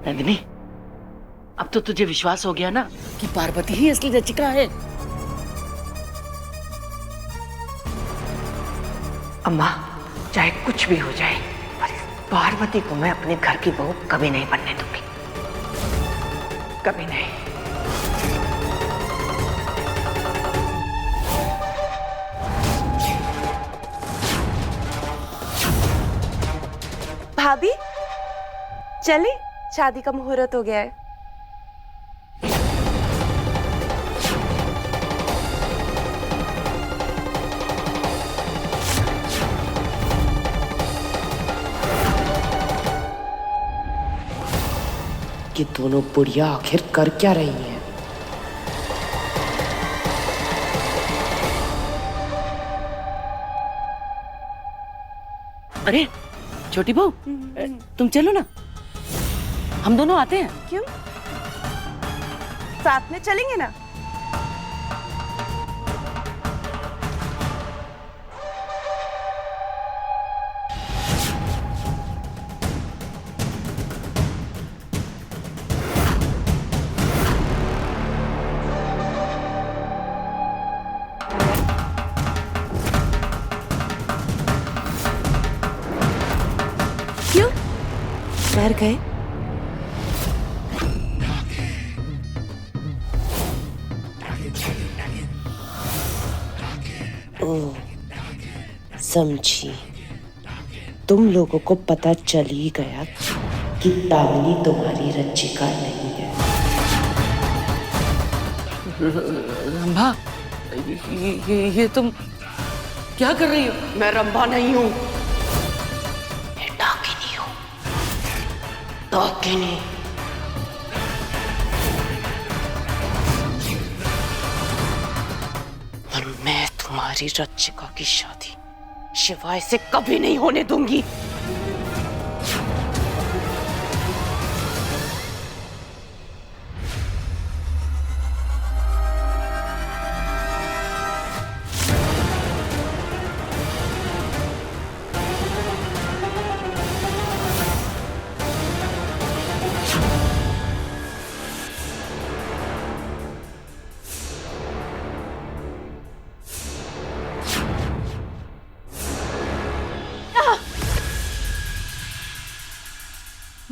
नंदिनी, अब तो तुझे विश्वास हो गया ना कि पार्वती ही असली रचिका है। अम्मा, चाहे कुछ भी हो जाए, पर इस पार्वती को मैं अपने घर की बहू कभी नहीं बनने दूंगी, कभी नहीं। भाभी, चले, शादी का मुहूर्त हो गया है। ये दोनों बुढ़िया आखिर कर क्या रही हैं? अरे छोटी बहू, तुम चलो ना, हम दोनों आते हैं। क्यों? साथ में चलेंगे ना? क्यों? डर गए? ओह, समझी। तुम लोगों को पता चल ही गया कि दामिनी तुम्हारी रचिका नहीं है। रंभा, ये तुम क्या कर रही हो? मैं रंभा नहीं हूं, मैं डाकिनी हूं, डाकिनी। और मैं तुम्हारी रचिका की शादी शिवाय से कभी नहीं होने दूंगी।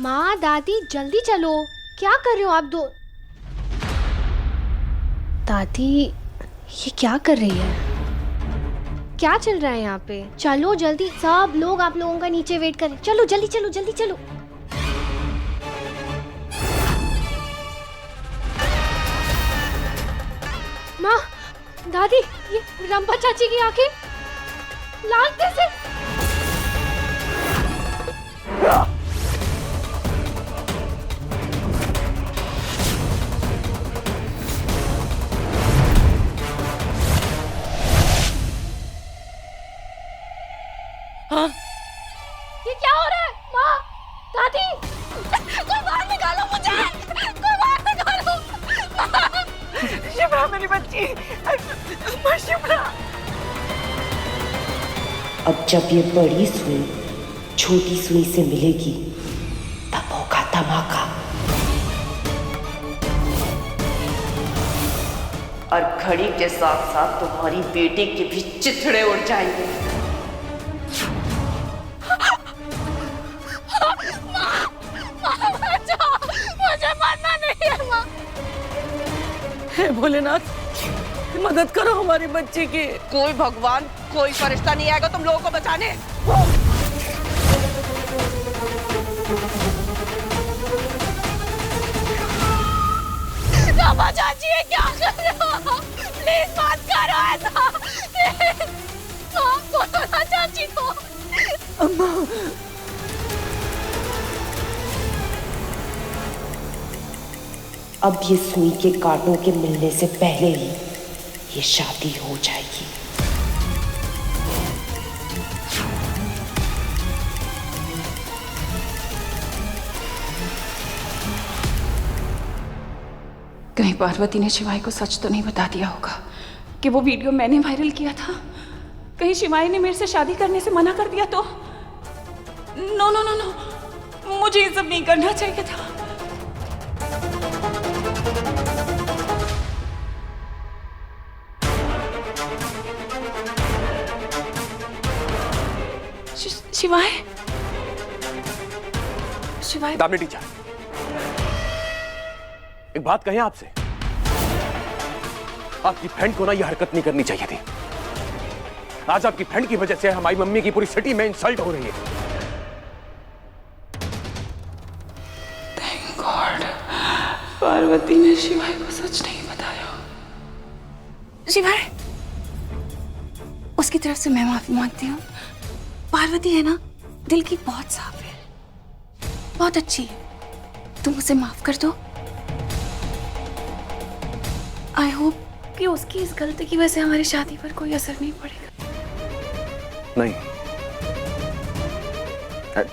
माँ, दादी, जल्दी चलो। क्या कर रहे हो आप दो? दादी, ये क्या कर रही है? क्या चल रहा है यहाँ पे? चलो जल्दी, सब लोग आप लोगों का नीचे वेट कर रहे हैं। चलो जल्दी चलो, जल्दी चलो। माँ, दादी, ये रंपा चाची की आंखें लाल कैसे? हाँ? ये क्या हो रहा है? माँ, दादी, कोई बाहर निकालो मुझे, कोई बाहर निकालो। शिप्रा मेरी बच्ची, शिप्रा। अब जब ये बड़ी सुई छोटी सुई से मिलेगी, तब होगा धमाका। और घड़ी के साथ साथ तुम्हारी बेटी के भी चिथड़े उड़ जाएंगे। मुझे मरना नहीं है माँ। हे भोलेनाथ, मदद करो हमारी बच्ची की। कोई भगवान, कोई फरिश्ता नहीं आएगा तुम लोगों को बचाने। रंपा चाची, ये क्या कर रहे हो? प्लीज मत करो ऐसा। बोलो ना चाची को। अम्मा, अब ये सुई के कांटों के मिलने से पहले ही ये शादी हो जाएगी। कहीं कहीं पार्वती ने शिवाय को सच तो नहीं बता दिया होगा कि वो वीडियो मैंने वायरल किया था। कहीं शिवाय ने मेरे से शादी करने से मना कर दिया तो। नो नो नो नो, मुझे ये सब नहीं करना चाहिए था। शिवाय, शिवाय। दामिनी टीचर, एक बात कहें आपसे, आपकी फ्रेंड को ना ये हरकत नहीं करनी चाहिए थी। आज आपकी फ्रेंड की वजह से हमारी मम्मी की पूरी सिटी में इंसल्ट हो रही है। थैंक गॉड, पार्वती ने शिवाय को सच नहीं बताया। शिवाय, उसकी तरफ से मैं माफी मांगती हूँ। पार्वती है ना, दिल की बहुत साफ है, बहुत अच्छी है। तुम उसे माफ कर दो। आई होप कि उसकी इस गलती की वजह से हमारी शादी पर कोई असर नहीं पड़ेगा। नहीं,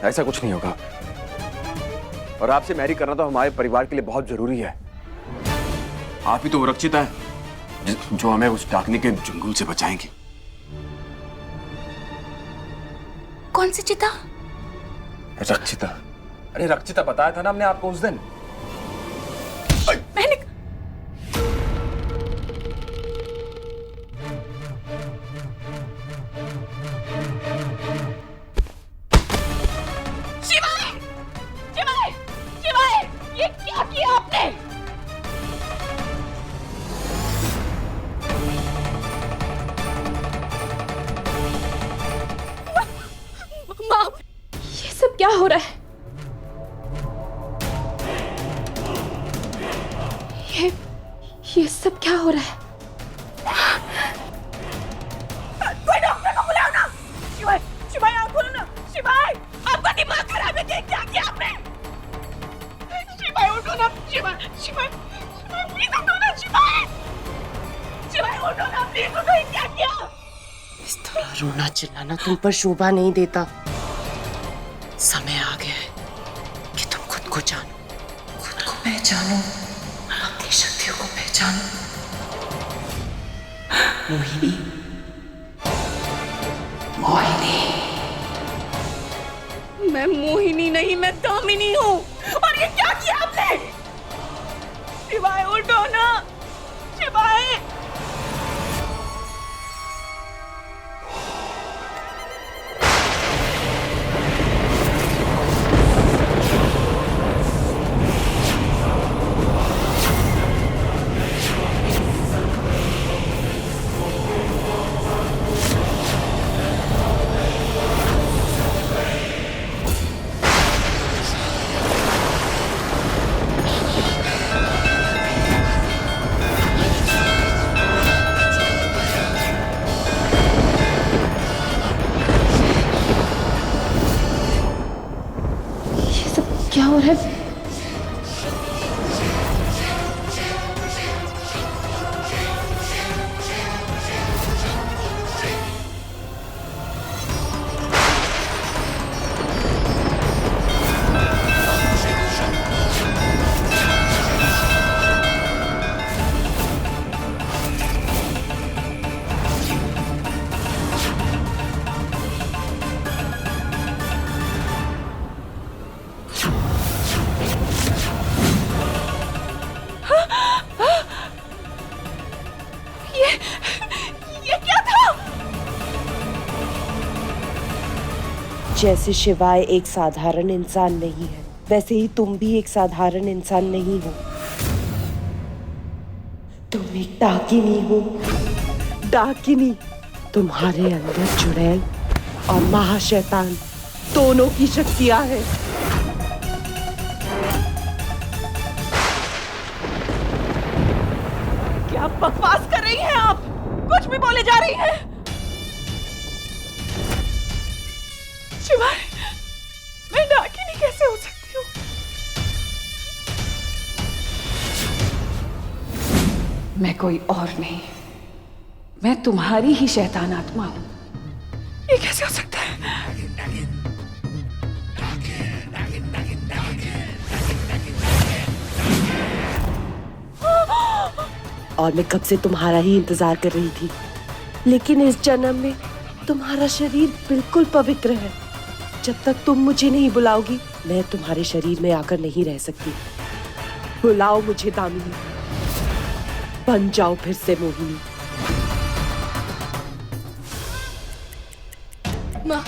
ऐसा कुछ नहीं होगा। और आपसे मैरी करना तो हमारे परिवार के लिए बहुत जरूरी है। आप ही तो वो रक्षिता है जो हमें उस डाकनी के चंगुल से बचाएंगी। कौन सी चिता? रक्षिता। अरे रक्षिता बताया था ना हमने आपको उस दिन। मैंने शिवाय, शिवाय, शिवाय, ये क्या किया आपने? माँ, ये सब क्या हो रहा है? ये सब क्या हो रहा है? कोई डॉक्टर को बुलाओ ना। शिवाय, शिवाय आँख खोलो ना। शिवाय, आपका दिमाग खराब है क्या? क्या किया आपने? शिवाय उठो ना। शिवाय, शिवाय, शिवाय प्लीज उठो ना। शिवाय, शिवाय उठो ना प्लीज उठो। क्या किया? इस तरह रोना चिल्लाना तुम पर शोभा नहीं देता। समय आ गया है कि तुम खुद को जानो, खुद को पहचानो, अपनी शक्तियों को पहचानो। मोहिनी, मोहिनी। मैं मोहिनी नहीं, मैं दामिनी हूँ। और ये क्या किया आपने? शिवाय उठो ना। शिवाय, क्या हो रहा है? ये क्या था? जैसे शिवाय एक साधारण इंसान नहीं है, वैसे ही तुम भी एक साधारण इंसान नहीं हो। तुम एक डाकिनी हो। डाकिनी। तुम्हारे अंदर चुड़ैल और महाशैतान दोनों की शक्तियां हैं। क्या बकवास कर रही हैं आप? कुछ भी बोले जा रही हैं। शिवाय, मैं डाकिनी कैसे हो सकती हूँ? मैं कोई और नहीं, मैं तुम्हारी ही शैतान आत्मा हूँ। ये कैसे हो सकता है? और मैं कब से तुम्हारा ही इंतजार कर रही थी, लेकिन इस जन्म में तुम्हारा शरीर बिल्कुल पवित्र है। जब तक तुम मुझे नहीं बुलाओगी, मैं तुम्हारे शरीर में आकर नहीं रह सकती। बुलाओ मुझे दामिनी, बन जाओ फिर से मोहिनी। माँ,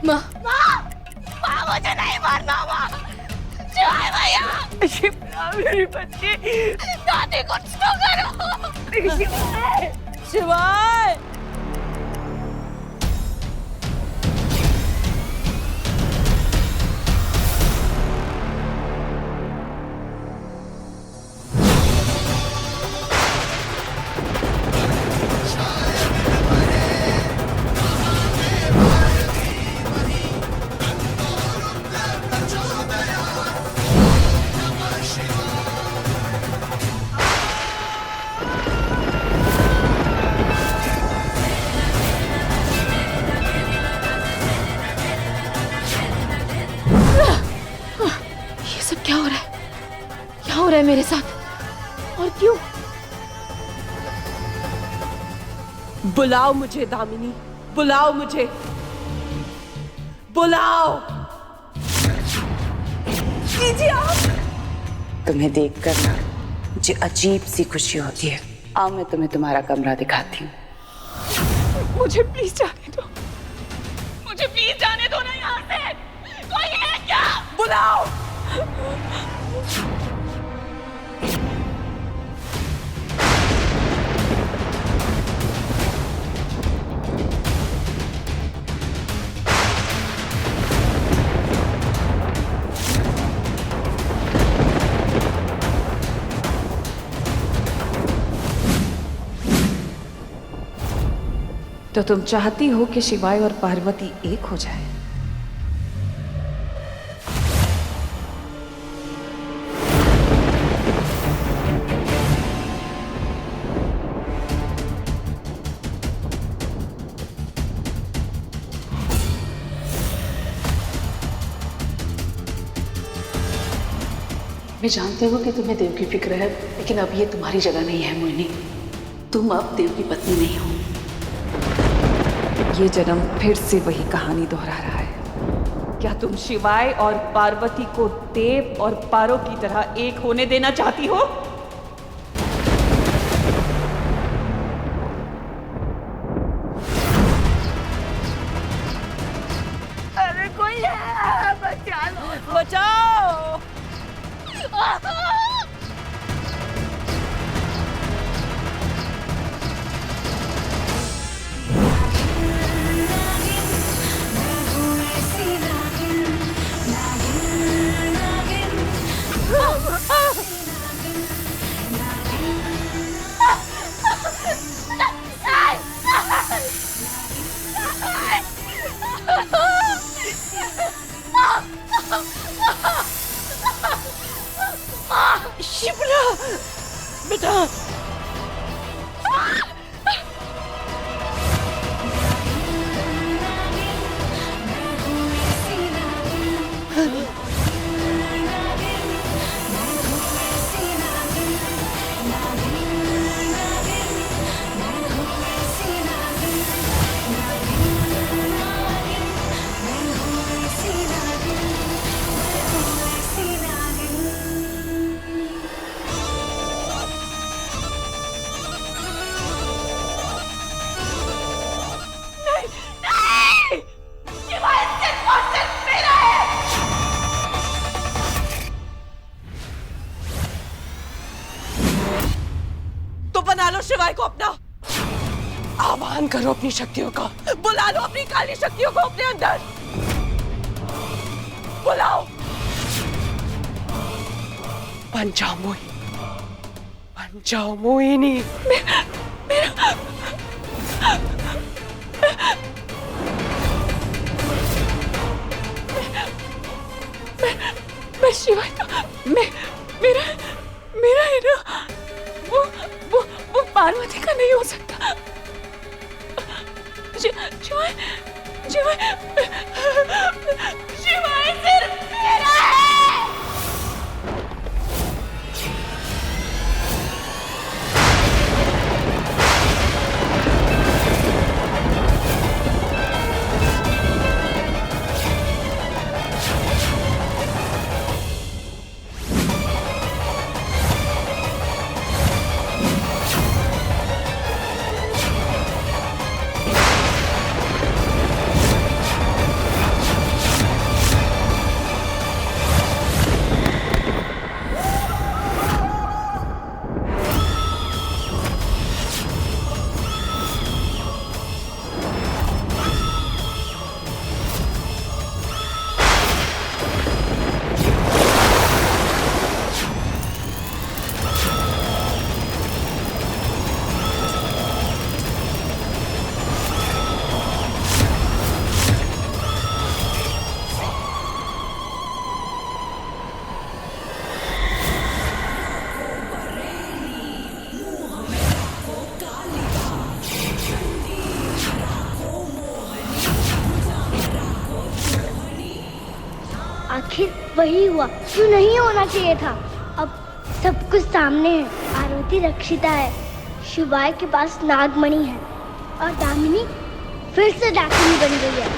माँ, मुझे नहीं मारना माँ। शिवाय भैया, शिप्रा मेरी बच्ची, दादी कुछ तो करो। शिवाय, शिवाय। क्या हो रहा है? क्या हो रहा है मेरे साथ और क्यों? बुलाओ मुझे दामिनी, बुलाओ मुझे, बुलाओ। कीजिए आप। तुम्हें देखकर ना मुझे अजीब सी खुशी होती है। आओ मैं तुम्हें तुम्हारा कमरा दिखाती हूँ। मुझे प्लीज जाने दो, मुझे प्लीज जाने दो ना यहाँ से। कोई है क्या? बुलाओ। तो तुम चाहती हो कि शिवाय और पार्वती एक हो जाए? मैं जानती हूँ कि तुम्हें देव की फिक्र है, लेकिन अब ये तुम्हारी जगह नहीं है मोहिनी। तुम अब देव की पत्नी नहीं हो। ये जन्म फिर से वही कहानी दोहरा रहा है। क्या तुम शिवाय और पार्वती को देव और पारो की तरह एक होने देना चाहती हो? अरे कोई है, बचा लो, बचाओ। शिप्रा बेटा, बना लो शिवाय को अपना। आह्वान करो अपनी शक्तियों का, बुला लो अपनी काली शक्तियों को अपने अंदर। बुलाओ। बन जाओ मोहिनी, बन जाओ मोहिनी। मैं शिवाय का, मेरा है ना, वो पार्वती का नहीं हो सकता। शिवाय सिर्फ मेरा है। वही हुआ जो नहीं होना चाहिए था। अब सब कुछ सामने है। पार्वती रक्षिता है, शिवाय के पास नागमणि है और दामिनी फिर से डाकिनी बन गई है।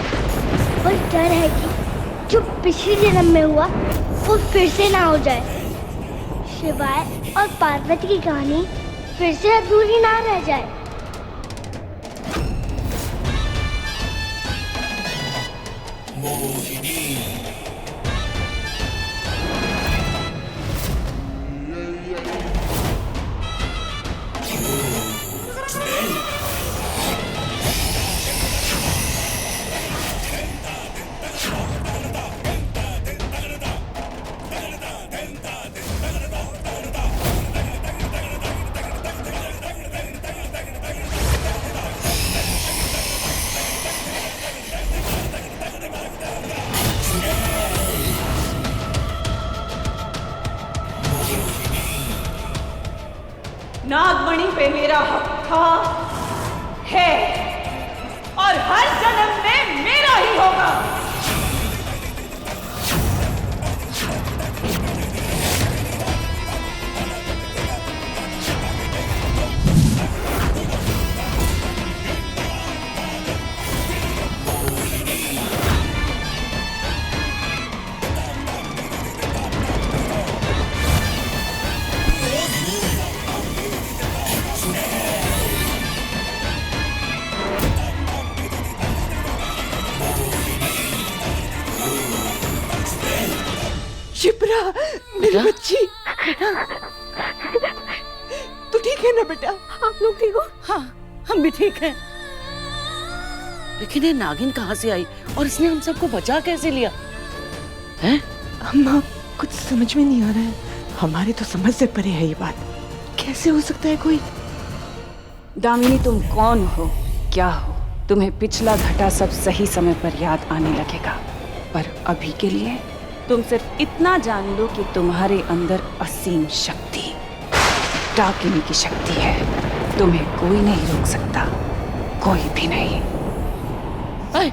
बस डर है कि जो पिछले जन्म में हुआ वो फिर से ना हो जाए, शिवाय और पार्वती की कहानी फिर से अधूरी ना रह जाए। नागमणि पे मेरा हक था, है और हर जन्म में मेरा ही होगा। शिप्रा, मेरी बच्ची, तू ठीक है ना बेटा? आप लोग ठीक हो? हाँ, हम भी ठीक हैं। लेकिन ये नागिन कहाँ से आई और इसने हम सबको बचा कैसे लिया? हैं? अम्मा, कुछ समझ में नहीं आ रहा है। हमारे तो समझ से परे है ये बात। कैसे हो सकता है कोई? दामिनी, तुम कौन हो, क्या हो? तुम्हें पिछला घटा सब सही समय पर याद आने लगेगा, पर अभी के लिए तुम सिर्फ इतना जान लो कि तुम्हारे अंदर असीम शक्ति, डाकिनी की शक्ति है। तुम्हें कोई नहीं रोक सकता, कोई भी नहीं। अरे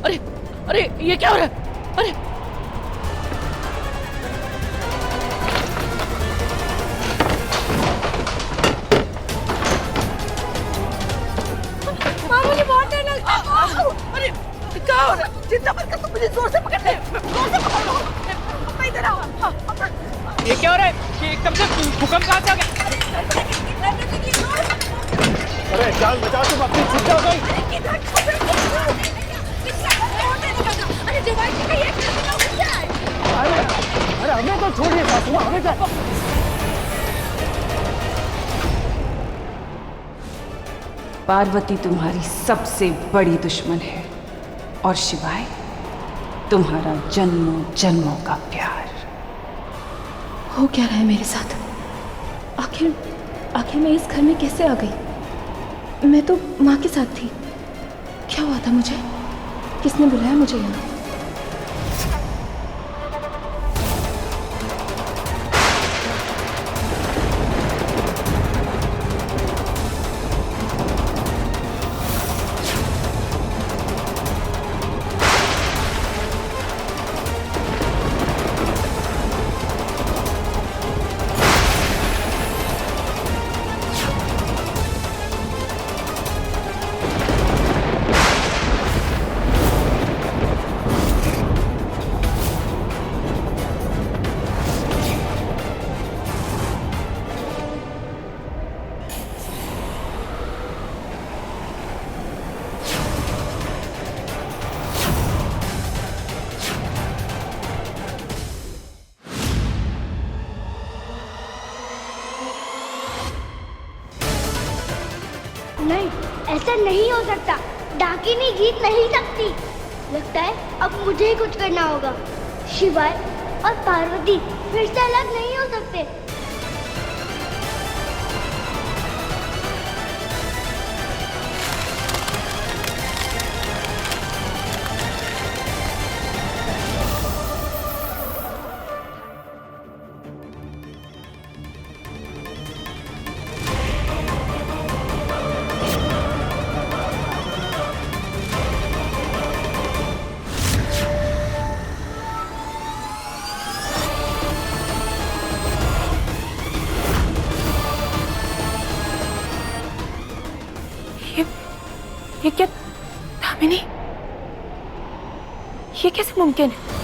अरे अरे, ये क्या हो रहा है? अरे मुझे बहुत डर लगता है। अरे क्या हो रहा है? जितना पर तुम मुझे जोर से पकड़ ले, जोर से पकड़ लो। मैं इधर आओ। ये क्या हो रहा है? ये एकदम से भूकंप कहाँ से आ गया? अरे जान बचाओ, तुम अपनी छुट जाओ गई। अरे जवान जी का ये कैसे हो गया है? अरे हमें तो छोड़िए सासू माँ, हमें क्या? पार्वती तुम्हारी सबसे बड़ी दुश्मन है और शिवाय तुम्हारा जन्मों जन्मों का प्यार। हो क्या रहा है मेरे साथ? आखिर मैं इस घर में कैसे आ गई? मैं तो माँ के साथ थी। क्या हुआ था मुझे? किसने बुलाया मुझे यहाँ? नहीं, ऐसा नहीं हो सकता। डाकिनी जीत नहीं सकती। लगता है अब मुझे ही कुछ करना होगा। शिवाय और पार्वती फिर से अलग नहीं हो सकते। ये क्या दामिनी, ये कैसे मुमकिन है?